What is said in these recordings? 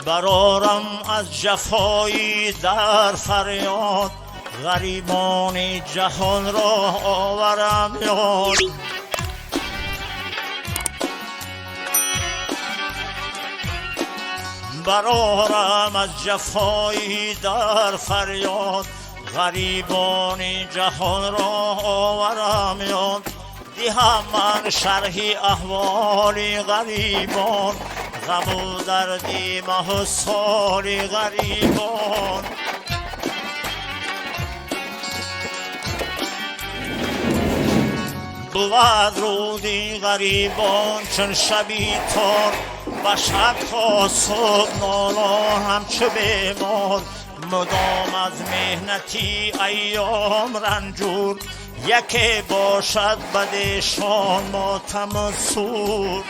برارم از جفایی در فریاد، غریبان جهان را آورم یاد. برارم از جفایی در فریاد، غریبان جهان را آورم یاد. دهم من شرحی احوال غریبان، غم و دردی مه و سال غریبان. بود رودی غریبان چون شبی تار، و شب تا صبح نالان همچو بیمار. مدام از مهنتی ایام رنجور، یکی باشد بدشان ماتم و سور.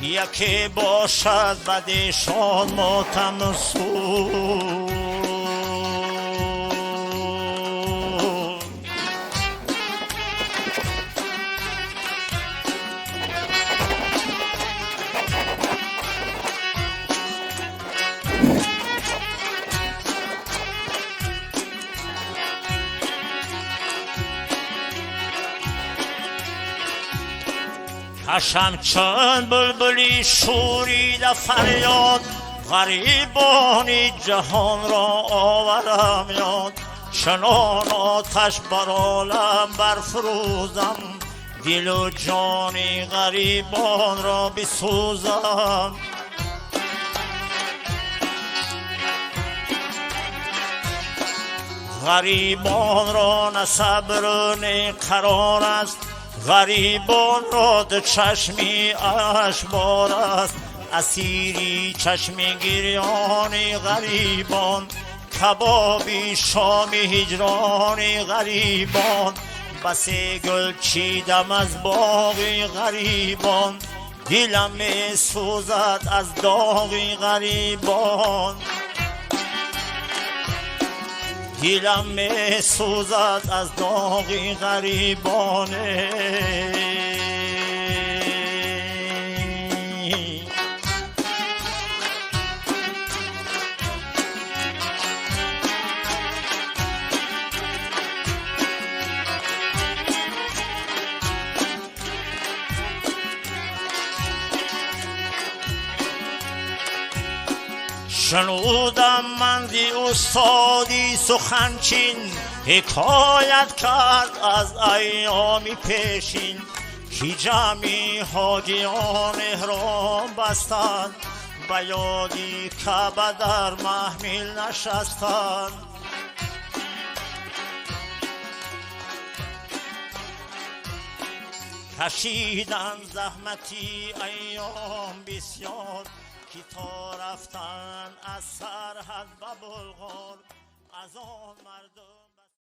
یکی باشد بدشان ماتم و سور. کشم چون بلبلی شورید فریاد، غریبان جهان را آورم یاد. چنان آتش بر عالم برفروزم، دل و جان غریبان را بسوزم. غریبان را نه صبر و نه قرار است، غریبان را دو چشمی اشبار است. اسیری چشم گریان غریبان، کبابی شام هجران غریبان. بسی گل چیدم از باغ غریبان، دلم می سوزد از داغ غریبان. دلم می سوزد از داغ غریبانه. شنودم من زی استادی سخنچین، حکایت کرد از ایامی پیشین. کی جمعی حاجیان احرام بستند، به یادی کعبه در محمل نشستند. کشیدن زحمتی ایام بسیار، کی تا رفتن از سرحد به بلغار از آن مردم.